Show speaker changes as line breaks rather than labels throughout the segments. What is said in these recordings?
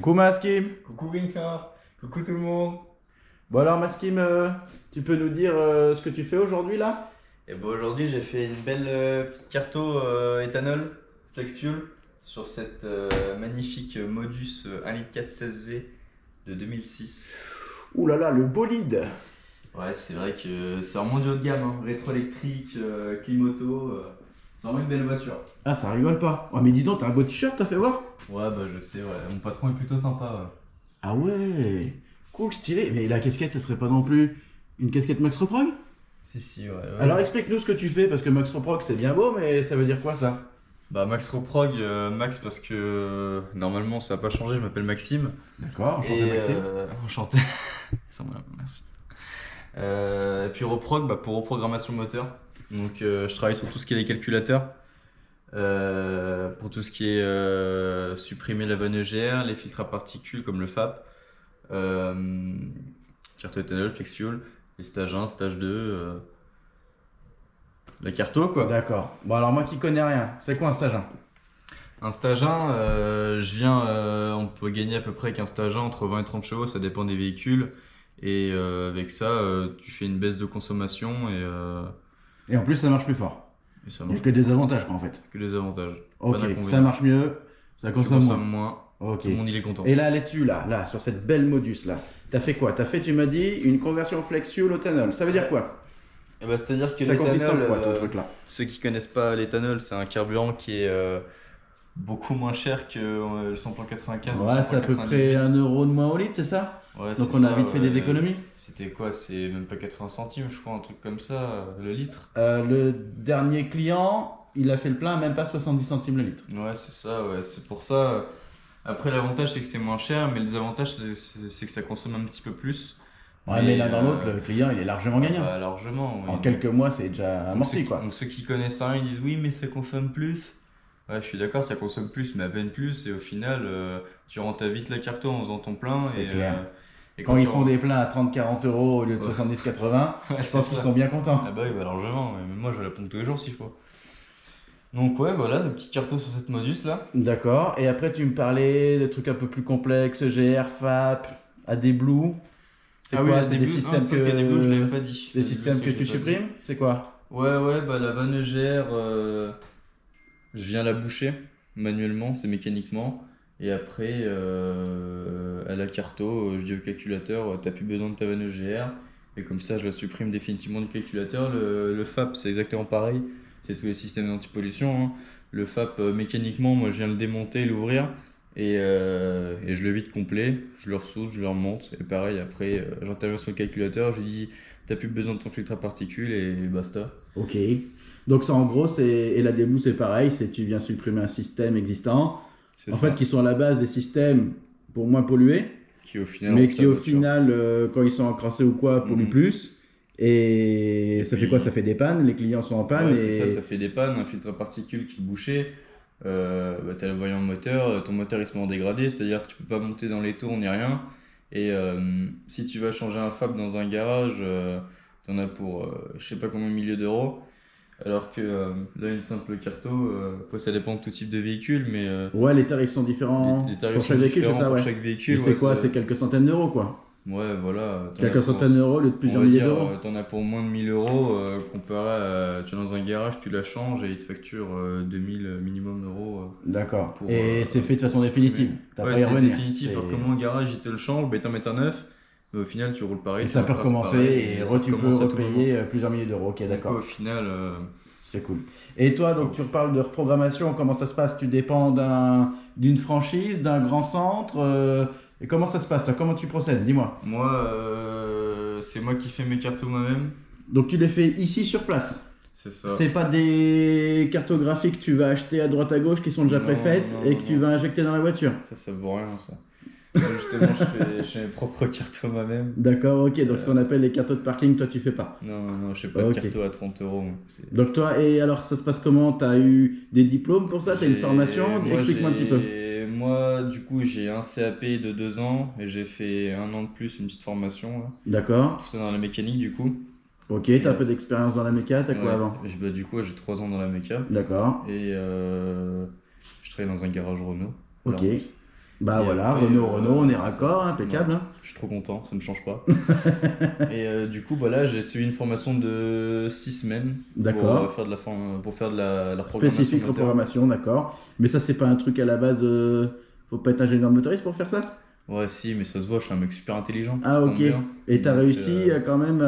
Coucou Maskim.
Coucou Richard, coucou tout le monde.
Bon alors Maskim, tu peux nous dire ce que tu fais aujourd'hui là?
Et bon aujourd'hui j'ai fait une belle petite carto éthanol flex fuel sur cette magnifique Modus 1,4 litre 16V de 2006.
Ouh là là, le bolide.
Ouais, c'est vrai que c'est vraiment du haut de gamme, hein. Rétro-électrique, clim-auto, c'est vraiment une belle voiture.
Ah ça rigole pas. Oh mais dis donc, t'as un beau t-shirt, t'as fait voir?
Ouais, bah je sais, ouais. Mon patron est plutôt sympa.
Ah ouais, cool, stylé. Mais la casquette, ça serait pas non plus une casquette Max Reprog?
Si, ouais.
Alors explique-nous ce que tu fais, parce que Max Reprog c'est bien beau, mais ça veut dire quoi ça?
Bah Max Reprog, Max parce que normalement ça n'a pas changé, je m'appelle Maxime.
D'accord, enchanté Maxime.
Enchanté. Ça va, merci. Et puis Reprog, bah, pour reprogrammation moteur. Donc je travaille sur tout ce qui est les calculateurs. Pour tout ce qui est supprimer la vanne EGR, les filtres à particules comme le FAP, carte éthanol, flex fuel, les stage 1, stage 2, la carto quoi.
D'accord. Bon alors moi qui connais rien, c'est quoi un stage 1?
Un stage 1, on peut gagner à peu près avec un stage 1 entre 20 et 30 chevaux, ça dépend des véhicules. Et avec ça, tu fais une baisse de consommation
Et en plus ça marche plus fort.
et ça
Il n'y
marche
a que des avantages quoi en fait.
que des avantages.
Ok,
Pas d'inconvénients.
ça marche mieux, ça
Tu
consomme moins.
consommes moins,
Ok.
tout le monde il est content.
Et là, là-dessus, là, sur cette belle Modus là, t'as fait quoi? T'as fait, tu m'as dit, une conversion flex fuel au éthanol. Ça veut dire quoi?
Et bah, c'est-à-dire que
Ça consiste en
l'éthanol,
quoi ton truc là?
ceux qui connaissent pas l'éthanol, c'est un carburant qui est beaucoup moins cher que le samplon 95 ou le
Ouais, c'est à peu
samplon
près
98.
1 euro de moins au litre, c'est ça?
Ouais,
Donc
c'est
on a
ça,
vite fait
ouais.
des économies.
C'était quoi? C'est même pas 80 centimes, je crois, un truc comme ça, le litre.
Le dernier client, il a fait le plein à même pas 70 centimes le litre.
Ouais, c'est ça, ouais. C'est pour ça. Après, l'avantage, c'est que c'est moins cher, mais le désavantage, c'est que ça consomme un petit peu plus.
Ouais, mais l'un dans l'autre, le client, il est largement gagnant.
Bah, largement, oui.
En quelques mois, c'est déjà
Donc,
amorti quoi.
donc ceux qui connaissent rien, ils disent oui, mais ça consomme plus. Ouais, je suis d'accord, ça consomme plus, mais à peine plus. Et au final, tu rentres vite la carte en faisant ton plein.
C'est
Et,
clair.
Et
Quand ils
tu
font des pleins à 30-40 euros au lieu de
Ouais.
70-80,
Ouais,
je
c'est
pense qu'ils
ça.
sont bien contents.
Ah bah oui, bah largement. Ouais. Mais moi, je la pompe tous les jours s'il faut. Donc, ouais, voilà, le petit carton sur cette Modus là.
D'accord. Et après, tu me parlais de trucs un peu plus complexes, GR, FAP, AD Blue. C'est quoi? C'est des systèmes
que. Des Blues, je l'avais
que...
pas dit.
Des
Les
systèmes
Blues,
que
je
tu
l'ai pas dit.
supprimes? C'est quoi?
Ouais, bah la vanne EGR, je viens la boucher manuellement, c'est mécaniquement. Et après, à la carto, je dis au calculateur, t'as plus besoin de ta vanne EGR. Et comme ça, je la supprime définitivement du calculateur. Le FAP, c'est exactement pareil. C'est tous les systèmes d'antipollution, hein. Le FAP, mécaniquement, moi, je viens le démonter, l'ouvrir. Et je le vide complet. Je le ressoude, je le remonte. Et pareil, après, j'interviens sur le calculateur. Je lui dis, t'as plus besoin de ton filtre à particules et basta.
Ok. Donc ça, en gros, c'est... Et l'AD Blue, c'est pareil. C'est tu viens supprimer un système existant.
C'est
En
ça.
fait, qui sont à la base des systèmes pour moins polluer,
Qui au final,
mais
range
qui
ta
au
voiture.
final, quand ils sont encrassés ou quoi, polluent
Mhm.
plus. Et ça fait
puis-
quoi? Ça fait des pannes. Les clients sont en panne.
Ouais,
et...
c'est ça fait des pannes, un filtre à particules qui est bouché. T'as le voyant moteur, ton moteur il se met en dégradé, c'est-à-dire que tu peux pas monter dans les tours ni rien. Et si tu vas changer un FAB dans un garage, t'en as pour je sais pas combien de milliers d'euros. Alors que là, une simple carto, après, ça dépend de tout type de véhicule, mais
Ouais, les tarifs sont différents
les tarifs
pour
sont
chaque véhicule, c'est
différents
ça,
pour
ouais.
chaque véhicule.
Et c'est
ouais,
quoi?
ça-
C'est quelques centaines d'euros, quoi.
Ouais, voilà.
Quelques centaines d'euros au lieu de plusieurs
On va
milliers
dire,
d'euros.
t'en as pour moins de 1000 euros comparé à, tu es dans un garage, tu la changes et il te facture 2000 minimum euros.
D'accord.
pour,
Et c'est fait de façon
supprimer.
définitive. T'as
Ouais,
pas à y
c'est
revenir.
définitif. Alors
C'est-
que moi, au garage, ils te le changent, bah, ils t'en mettent un neuf. Mais au final, tu roules pareil.
Et
tu
ça peut
retraces
recommencer
pareil,
et
ça
tu peux
recommence à tout moment.
repayer plusieurs milliers d'euros. Ok,
Donc,
d'accord.
au final,
C'est cool. Et toi,
C'est
donc
pas
tu reparles de reprogrammation, comment ça se passe? Tu dépends d'une franchise, d'un grand centre et comment ça se passe, toi? Comment tu procèdes? Dis-moi.
moi, c'est moi qui fais mes cartos moi-même.
Donc tu les fais ici sur place.
C'est ça.
C'est pas des cartographies que tu vas acheter à droite à gauche qui sont déjà
Non,
préfaites
non,
et
non,
que tu
non.
vas injecter dans la voiture.
Ça vaut rien, ça. Moi, justement, je fais mes propres cartos moi-même.
D'accord, ok. Donc ce qu'on appelle les cartos de parking, toi tu fais pas.
Non, je fais pas
Ok.
de carto à 30 euros. Moi. C'est-
Donc toi, et alors ça se passe comment? T'as eu des diplômes pour ça? T'as une
J'ai-
formation?
moi,
Explique-moi un petit peu.
Moi, du coup, j'ai un CAP de 2 ans et j'ai fait un an de plus, une petite formation. Là.
D'accord.
Tout ça dans la mécanique, du coup.
Ok, t'as un peu d'expérience dans la méca, t'as quoi
Ouais.
avant?
Bah, du coup, j'ai 3 ans dans la méca
D'accord.
et je travaille dans un garage Renault.
Ok.
Voilà.
Bah
Et
voilà,
après,
Renault, on est
c'est ça.
raccord, impeccable.
Ouais, je suis trop content, ça me change pas. Et du coup, bah là, j'ai suivi une formation de 6 semaines pour
D'accord.
faire de pour faire de la programmation
Spécifique
moteur.
reprogrammation, d'accord. Mais ça, c'est pas un truc à la base. Faut pas être ingénieur motoriste pour faire ça?
Ouais, si, mais ça se voit, je suis un mec super intelligent,
Ah,
ça
ok.
tombe bien.
Et t'as
Donc,
réussi quand même,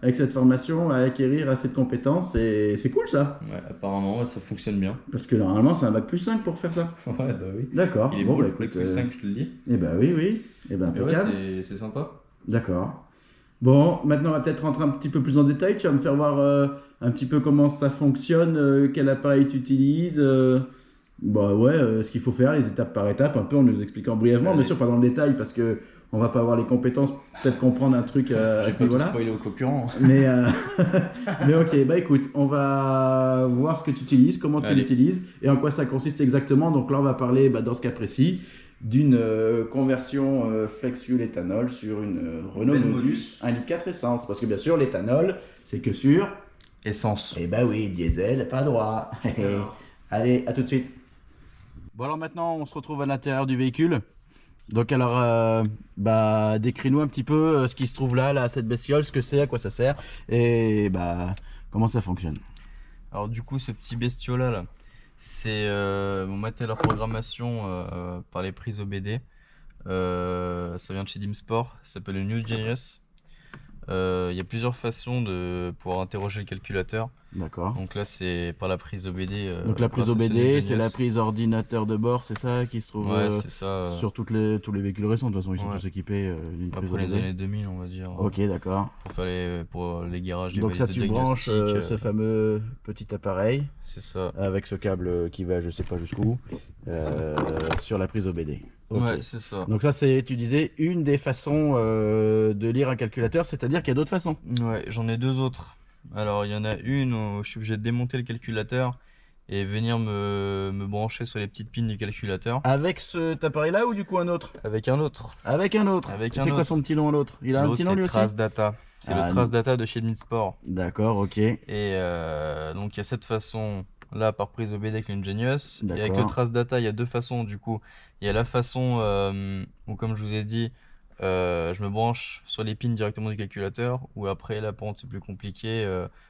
avec cette formation, à acquérir assez de compétences et c'est cool ça.
ouais, apparemment, ouais, ça fonctionne bien.
Parce que normalement, c'est un bac plus 5 pour faire ça.
Ouais, bah oui.
D'accord.
Il est
Bon,
beau
bah
le Play
écoute.
plus 5, je te le dis.
Eh ben oui, oui. Eh ben
Et ouais,
impeccable.
c'est sympa.
D'accord. Bon, maintenant on va peut-être rentrer un petit peu plus en détail. Tu vas me faire voir un petit peu comment ça fonctionne, quel appareil tu utilises. Bah ouais, ce qu'il faut faire, les étapes par étapes, un peu en nous expliquant brièvement, bien
Allez.
sûr pas dans le détail parce que on va pas avoir les compétences, peut-être comprendre un truc à
J'ai
ce
pas tout
niveau-là.
spoilé aux concurrents.
Mais, mais ok, bah écoute, on va voir ce que tu utilises, comment tu
Allez.
l'utilises et en quoi ça consiste exactement. Donc là, on va parler, bah, dans ce cas précis, d'une conversion flex fuel éthanol sur une Renault
Belle
Modus 1,4 litre essence. Parce que bien sûr, l'éthanol, c'est que sur.
Essence.
Eh bah oui, diesel, pas droit. Allez, à tout de suite. Bon, alors maintenant, on se retrouve à l'intérieur du véhicule. Donc alors, bah, décris-nous un petit peu ce qui se trouve là, cette bestiole, ce que c'est, à quoi ça sert, et bah, comment ça fonctionne.
Alors du coup, ce petit bestiau-là, là, c'est mon matériel de programmation par les prises OBD. Ça vient de chez Dimsport, ça s'appelle le New Genius. Il y a plusieurs façons de pouvoir interroger le calculateur.
D'accord.
Donc là, c'est par la prise OBD.
Donc la prise
grâce à ce New
OBD, c'est
Genius.
la prise ordinateur de bord, c'est ça, qui se trouve
Ouais, c'est ça.
sur tous les véhicules récents, de toute façon, ils sont
Ouais.
tous équipés d'une prise
Après les
OBD.
années 2000, on va dire.
Ok, d'accord.
Pour les garages, les
Donc ça,
valises de
tu branches
diagnostic,
ce fameux petit appareil
c'est ça.
avec ce câble qui va je sais pas jusqu'où sur la prise OBD. Ok.
Ouais, c'est ça.
Donc ça, c'est, tu disais, une des façons de lire un calculateur, c'est-à-dire qu'il y a d'autres façons.
Ouais, j'en ai deux autres. Alors, il y en a une où je suis obligé de démonter le calculateur et venir me brancher sur les petites pins du calculateur
Avec cet appareil-là ou du coup un autre?
avec un autre.
Avec un autre.
Avec
C'est
un
quoi
autre.
son petit nom à l'autre? Il a un
L'autre,
petit nom
c'est
lui aussi?
Trace Data. C'est
Ah,
le Trace Data de chez Midsport.
D'accord, ok.
Et donc, il y a cette façon là par prise OBD avec l'Ingenious. Et avec le
D'accord.
Trace Data, il y a deux façons du coup. Il y a la façon où, comme je vous ai dit, je me branche sur les pins directement du calculateur. Ou après, là, par contre, c'est plus compliqué.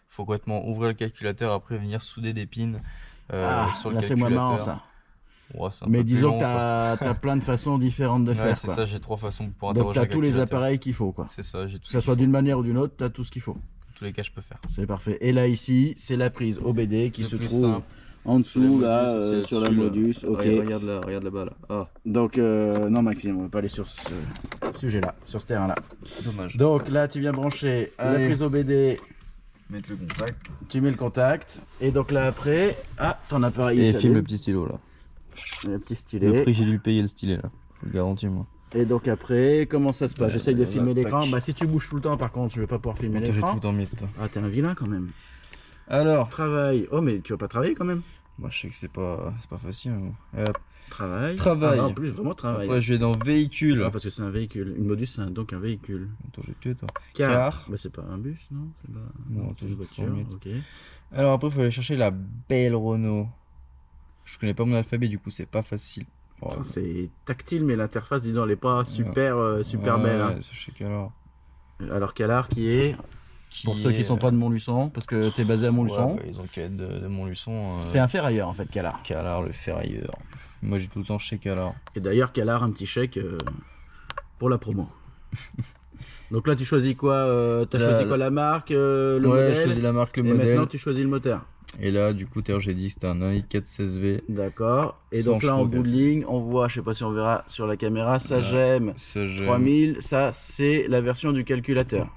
Faut complètement ouvrir le calculateur, après venir souder des pins sur le
là c'est moins marrant
calculateur.
ça.
Ouais, c'est un
Mais
peu plus
disons
long,
que
quoi.
t'as plein de façons différentes de
Ouais,
faire
c'est
quoi.
ça, j'ai trois façons pour
Donc
interroger
t'as
le
tous les
calculateur.
appareils qu'il faut quoi.
C'est ça, j'ai tout
Que
ce
ça
qu'il
soit
faut.
d'une manière ou d'une autre, t'as tout ce qu'il faut.
Dans tous les cas, je peux faire.
C'est parfait. Et là ici, c'est la prise OBD qui
Le
se
plus
trouve
simple.
en dessous là,
C'est
sur la
là-dessus, là.
Modus. Ok.
Regarde là-bas là. Ah,
Donc non Maxime, on va pas aller sur ce sujet-là, sur ce terrain-là.
dommage.
Donc là tu viens brancher la
Allez.
prise OBD,
Mettre le contact.
tu mets le contact, et donc là après, ton appareil
Et
il
filme
s'allume.
le petit stylo là.
Le petit
Le
stylet.
prix, j'ai dû le payer le stylet là. Je le garantis moi.
Et donc après, comment ça se passe? J'essaye de filmer
tac.
l'écran. Bah si tu bouges tout le temps par contre, je vais pas pouvoir filmer
Attends, j'ai
l'écran.
tout en miettes, toi.
Ah t'es un vilain quand même.
Alors,
Travail. Oh mais tu vas pas travailler quand même.
moi je sais que c'est pas facile. Hein. Hop.
Travail.
Travail.
Ah, non, en plus vraiment travail.
Après, je vais dans véhicule.
Ah, parce que c'est un véhicule. Une Modus c'est donc un véhicule.
Attends, j'ai tué toi.
Car.
Car.
Bah c'est pas un bus non? C'est pas...
Non,
c'est
j'ai
une
tout
voiture.
remis.
Ok.
Alors après, il faut aller chercher la belle Renault. Je connais pas mon alphabet, du coup, c'est pas facile. Oh,
Ça, c'est tactile mais l'interface dis donc elle est pas super super
ouais,
belle. Hein.
Je sais qu'alors.
Alors Calar qui est pour ceux qui sont pas de Montluçon parce que t'es basé à Montluçon.
Ouais, bah, ils ont qu'à être de Montluçon.
C'est un ferrailleur en fait Calar.
Calar, le ferrailleur. Moi, j'ai tout le temps chez Calar.
Et d'ailleurs, Calar, un petit chèque pour la promo. Donc là, tu choisis quoi? T'as choisi quoi, la marque, le
Ouais,
modèle?
je choisis la marque, le
Et
modèle.
maintenant, tu choisis le moteur.
Et là, du coup, j'ai dit que c'était un 1.4 16V.
D'accord. Et
Sans
donc là, en
chevaux,
bout de ligne, on voit, je sais pas si on verra sur la caméra, Sagem
Ça, j'aime.
3000. Ça, c'est la version du calculateur.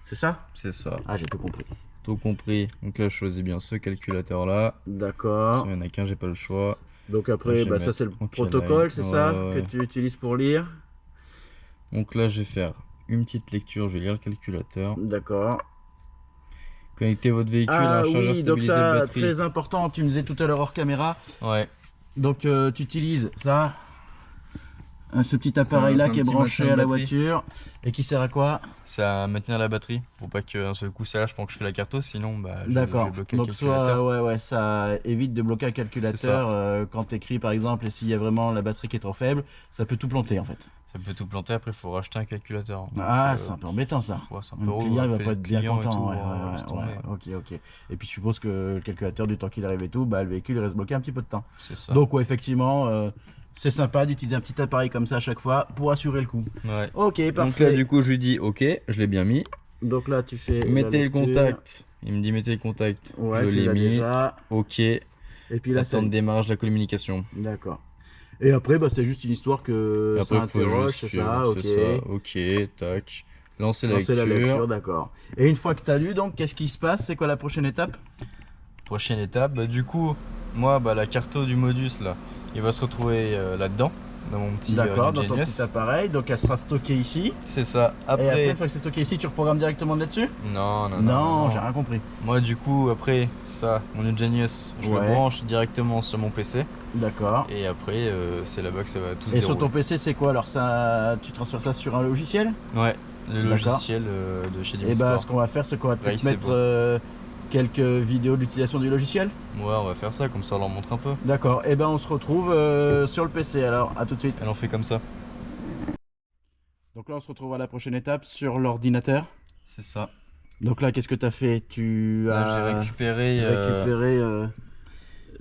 C'est ça?
C'est ça.
Ah, j'ai tout compris.
Tout compris. Donc là, je choisis bien ce calculateur-là.
D'accord.
Il y en a qu'un, j'ai pas le choix.
Donc
Là,
après,
je vais
bah, ça,
mettre
c'est le
en piano.
protocole, c'est ça?
Ouais.
Que tu utilises pour lire?
Donc là, je vais faire une petite lecture. Je vais lire le calculateur.
D'accord.
Connectez votre véhicule à un chargeur
oui, donc
stabilisé de
ça,
batterie.
très important, tu me disais tout à l'heure hors caméra.
Ouais.
Donc tu utilises ça Ce petit appareil là
c'est un
qui est
petit
branché
maintien
à
de
la
batterie.
voiture et qui sert à quoi?
C'est à maintenir la batterie pour pas qu'un seul coup ça lâche pendant que je fais la carto, sinon bah, je
D'accord.
vais bloquer le
Donc
calculateur.
soit ouais ça évite de bloquer un
C'est ça.
calculateur quand t'écris par exemple et s'il y a vraiment la batterie qui est trop faible, ça peut tout planter en fait.
Ça peut tout planter, après il faut racheter un calculateur. Donc,
Ah c'est un peu embêtant ça.
ouais, c'est un peu
Le
relou,
client il va
appeler
pas
le
être bien
client et
content.
tout,
Ouais,
laisse tomber.
ok. Et puis je suppose que le calculateur du temps qu'il arrive et tout, bah le véhicule il reste bloqué un petit peu de temps.
C'est ça.
Donc ouais effectivement c'est sympa d'utiliser un petit appareil comme ça à chaque fois pour assurer le coup.
Ouais.
Ok
Donc
parfait.
là du coup je lui dis ok, je l'ai bien mis.
Donc là tu fais
Mettez
la
le
lecture.
contact. Il me dit mettez le contact.
Ouais,
je
tu
l'ai
l'as
mis.
déjà.
Ok.
Et puis là
Attendre
c'est
démarrage de la communication.
d'accord. Et après bah c'est juste une histoire que ça
Après, faut
interroge,
juste
c'est ça, ok.
c'est ça. Ok, tac. Lancer la
Lancer
lecture.
la lecture, d'accord. Et une fois que tu as lu, donc, qu'est-ce qui se passe? C'est quoi la prochaine étape?
Prochaine étape, bah, du coup, moi, bah, la carto du Modus, là, il va se retrouver là-dedans, dans mon petit
D'accord, dans
New
ton
Genius.
petit appareil, donc elle sera stockée ici.
C'est ça.
Et après,
Après,
une fois que c'est stocké ici, tu reprogrammes directement là-dessus?
non,
Non, j'ai rien compris.
Moi, du coup, après ça, mon New Genius, je le
Ouais.
branche directement sur mon PC.
D'accord.
Et après, c'est là-bas que ça va tout se
Et sur ton
dérouler.
PC, c'est quoi? Alors, ça, tu transfères ça sur un logiciel?
Ouais, le
D'accord.
logiciel de chez
Et
Dimisport.
bah, ce qu'on va faire, c'est qu'on va peut-être
Race, c'est
mettre
bon.
quelques vidéos d'utilisation du logiciel.
Ouais, on va faire ça, comme ça on leur montre un peu.
D'accord. Et ben, on se retrouve sur le PC. Alors, à tout de suite.
Elle en fait comme ça.
Donc là, on se retrouve à la prochaine étape sur l'ordinateur.
C'est ça.
Donc là, qu'est-ce que tu as fait? Tu
Là, j'ai
as
récupéré.
récupéré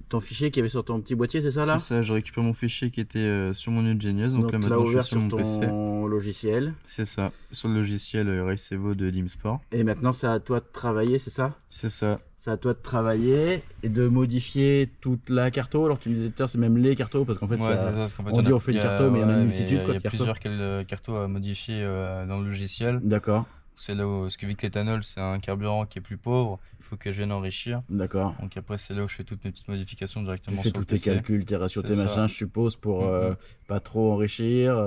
ton fichier qui avait sur ton petit boîtier, c'est ça là?
C'est ça, j'ai récupéré mon fichier qui était sur mon New Genius. Donc, là,
tu l'as
maintenant, je
ouvert
suis sur mon
sur
PC.
ton logiciel.
C'est ça, sur le logiciel Race Evo de Dimsport.
Et maintenant, c'est à toi de travailler, c'est ça?
C'est ça.
C'est à toi de travailler et de modifier toute la carto. Alors tu me disais, tiens, c'est même les cartos parce qu'en fait,
Ouais, c'est ça, parce qu'en fait,
on dit on fait une
il y a-
carto, mais il y en a une
ouais,
multitude, quoi,
Il y
de
a
cartos.
plusieurs cartos à modifier dans le logiciel.
D'accord,
C'est là où, parce que vu que l'éthanol c'est un carburant qui est plus pauvre, il faut que je vienne enrichir.
d'accord.
Donc après, c'est là où je fais toutes mes petites modifications
Tu
directement
fais
sur
tous
le
tes
PC.
calculs, tes ratios,
C'est
tes
ça.
machins, je suppose, pour
Mhm.
pas trop enrichir,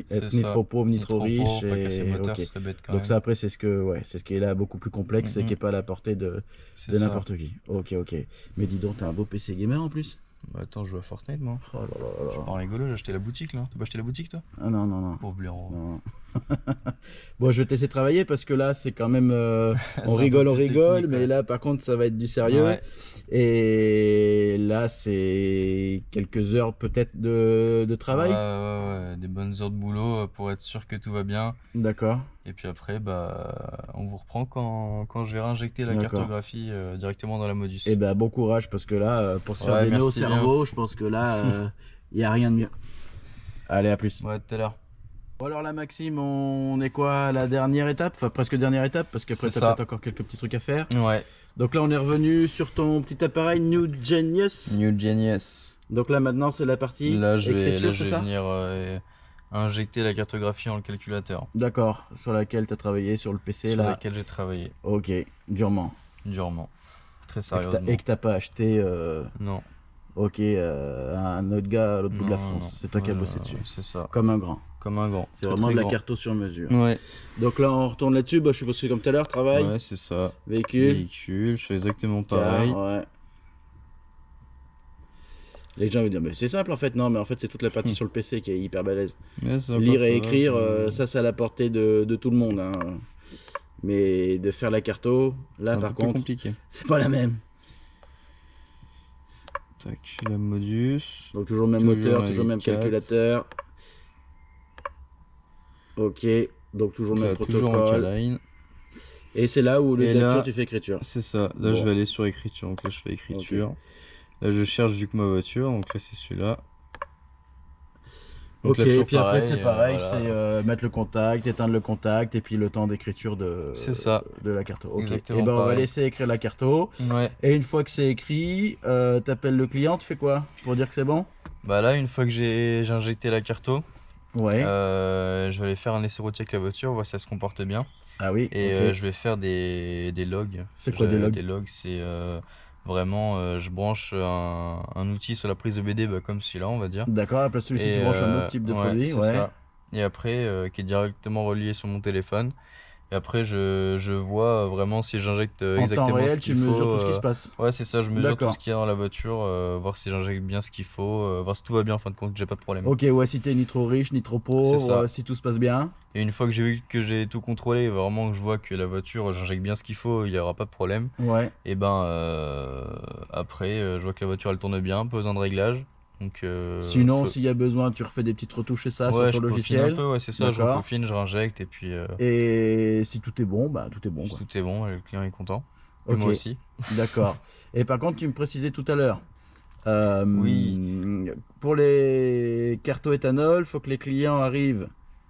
C'est
être ni
ça.
trop pauvre, ni trop riche.
pauvre, pas casser le moteur,
ok.
ce serait bête quand
Donc
même.
ça, après, c'est ce que, ouais, c'est ce qui est là beaucoup plus complexe et
Mhm.
qui est pas à la portée de
C'est
de
ça.
n'importe qui. Ok. Mais dis donc, t'as un beau PC gamer en plus?
Bah, attends, je joue à Fortnite moi.
Oh là là là
Je
là.
suis pas rigolo, j'ai acheté la boutique là. T'as pas acheté la boutique toi?
Ah non.
Pauvre blaireau.
Non. Bon, je vais te laisser travailler parce que là, c'est quand même.
C'est
On
un peu
rigole,
plus technique,
mais
ouais.
là, par contre, ça va être du sérieux.
Ouais,
Et là, c'est quelques heures peut-être de travail.
ouais, des bonnes heures de boulot pour être sûr que tout va bien.
D'accord.
Et puis après, bah, on vous reprend quand je vais réinjecter la
D'accord.
cartographie directement dans la Modus.
Et ben, bon courage parce que là, pour se faire
Ouais,
des nœuds au
merci bien.
cerveau, je pense que là, il n'y a rien de mieux. Allez, à plus.
Ouais, tout à l'heure.
Bon, alors là, Maxime, on est quoi à la dernière étape? Enfin, presque dernière étape parce qu'après,
C'est
t'as
ça.
peut-être encore quelques petits trucs à faire.
Ouais,
Donc là, on est revenu sur ton petit appareil New Genius.
New Genius.
Donc là, maintenant, c'est la partie
Là, je
écriture, c'est
vais
ça?
venir injecter la cartographie dans le calculateur
D'accord, sur laquelle tu as travaillé sur le PC
sur
là.
laquelle j'ai travaillé
Ok, durement.
durement, très
Et que
sérieusement.
t'as pas acheté
Non,
un autre gars à l'autre bout de la
non,
France.
non.
C'est toi qui as
Ouais,
bossé dessus.
C'est ça,
Comme un grand.
comme un grand.
C'est
Très,
vraiment
très
de la
grand.
carto sur mesure.
Ouais,
Donc là, on retourne là-dessus. Bah, je suppose que c'est comme tout à l'heure, travail,
ouais, c'est ça.
véhicule,
Véhicule, je fais exactement
car,
pareil.
ouais. Les gens vont dire, mais c'est simple en fait. Non, mais en fait, c'est toute la partie sur le PC qui est hyper balèze.
Mais ça va
Lire
pas,
et
ça va,
écrire,
c'est-
ça, c'est à la portée de tout le monde, hein. Mais de faire la carto,
c'est
là,
un
par
peu plus
contre,
compliqué.
c'est pas la même.
Tac, la Modus.
Donc toujours le même
Toujours
moteur,
la
toujours le même
4.
calculateur. Ok, donc toujours le
Là,
même
toujours en
protocole.
K-line.
Et c'est là où le
Et
lecture,
là-
tu fais écriture.
C'est ça. Là,
Bon.
je vais aller sur écriture. Donc là, je fais écriture. Là, je cherche du coup ma voiture. Donc là, c'est celui-là. Donc
Ok,
là,
et
toujours
puis après c'est pareil,
voilà.
c'est mettre le contact, éteindre le contact et puis le temps d'écriture
C'est ça.
de la carto. Ok,
Exactement
et ben on va
pareil.
laisser écrire la carto.
Ouais.
Et une fois que c'est écrit, t'appelles le client, tu fais quoi? Pour dire que c'est bon?
Bah là, une fois que j'ai injecté la carto,
Ouais.
je vais aller faire un essai routier avec la voiture, voir si ça se comporte bien.
Ah oui,
Et
ok.
je vais faire des logs.
C'est quoi des logs?
Des logs, c'est vraiment, je branche un outil sur la prise de BD, bah, comme celui-là, on va dire.
D'accord, après celui-ci
Et,
tu branches un autre type de
ouais,
produit,
c'est
ouais.
ça. Et après, qui est directement relié sur mon téléphone. Et après, je vois vraiment si j'injecte
En temps
exactement ce
réel, tu
qu'il faut.
mesures tout ce qui se passe.
Ouais, c'est ça, je mesure tout
D'accord.
ce qu'il y a dans la voiture, voir si j'injecte bien ce qu'il faut, voir si tout va bien en fin de compte, que j'ai pas de problème.
Ok, ouais, si t'es ni trop riche, ni trop
C'est
pauvre,
ça.
si tout se passe bien.
Et une fois que j'ai vu que j'ai tout contrôlé, vraiment que je vois que la voiture, j'injecte bien ce qu'il faut, il n'y aura pas de problème.
Ouais.
Et ben après, je vois que la voiture elle tourne bien, pas besoin de réglage. Donc,
Sinon, s'il y a besoin, tu refais des petites retouches et ça sur
ouais,
ton
je peaufine un
logiciel.
peu, ouais, c'est ça, je
D'accord.
repeaufine, je réinjecte et puis
Et si tout est bon, bah tout est bon, quoi.
tout est bon, et le client est content. Puis
Ok,
moi aussi.
d'accord. Et par contre, tu me précisais tout à l'heure,
Oui,
pour les cartos éthanol, faut que les clients arrivent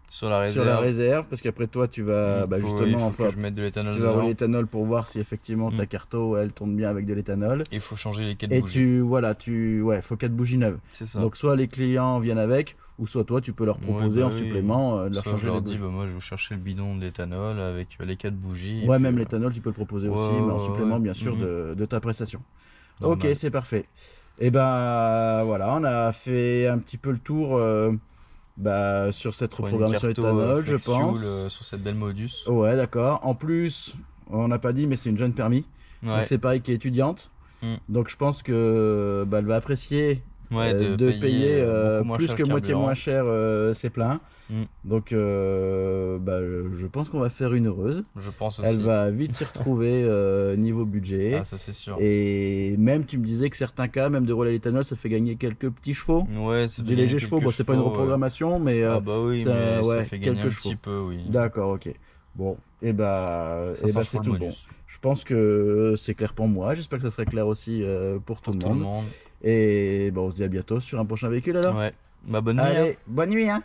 sur la
sur la
réserve,
réserve, parce qu'après toi, tu vas, bah,
il
justement,
faut que
enfin,
je mette de l'éthanol
tu vas rouler
dedans.
l'éthanol pour voir si effectivement ta
Mm.
carto, elle tourne bien avec de l'éthanol.
Il faut changer les 4
Et
bougies.
ouais, faut 4 bougies neuves.
C'est ça.
Donc soit les clients viennent avec, ou soit toi, tu peux leur
Ouais,
proposer
bah
en
oui.
supplément de leur
Soit je
changer les
leur dis,
bougies.
bah moi je vais vous chercher le bidon d'éthanol avec les 4 bougies. Et
Ouais,
puis,
même l'éthanol, tu peux le proposer
ouais,
aussi, mais en
ouais,
supplément,
ouais.
bien sûr,
Mhm.
de ta prestation. Ok,
Normal.
c'est parfait. Et ben voilà, on a fait un petit peu le tour bah, sur cette
Pour une
reprogrammation
carto
éthanol, je
Flex Fuel
pense.
sur cette belle Modus.
Ouais, d'accord. En plus, on n'a pas dit, mais c'est une jeune permis. Donc
Ouais.
c'est pareil qui est étudiante.
Mm.
Donc je pense que bah, elle va apprécier
Ouais, de
de
payer
payer
beaucoup moins
plus
cher
que
le
moitié moins
carburant.
cher ses pleins.
Mm.
Donc bah, je pense qu'on va faire une heureuse.
Je pense
Elle
aussi.
va vite s'y retrouver niveau
Ah,
budget.
ça c'est sûr.
Et même, tu me disais que certains cas, même de rouler à l'éthanol, ça fait gagner quelques petits chevaux.
Ouais, ça fait
Des
gagner
légers chevaux.
quelques
Bon, c'est pas une
chevaux.
reprogrammation, mais
Ah bah oui,
ça,
mais ça
ouais,
fait gagner
quelques
un
chevaux.
petit peu, oui.
D'accord, ok. Bon, et
500
bah
chevaux
c'est
le
tout bon.
Modus.
Je pense que c'est clair pour moi. J'espère que ça sera clair aussi pour tout
Pour
le
tout le
monde.
monde.
Et bon, on se dit à bientôt sur un prochain véhicule alors.
Ouais. Bah bonne nuit, hein.
Allez, bonne nuit, hein.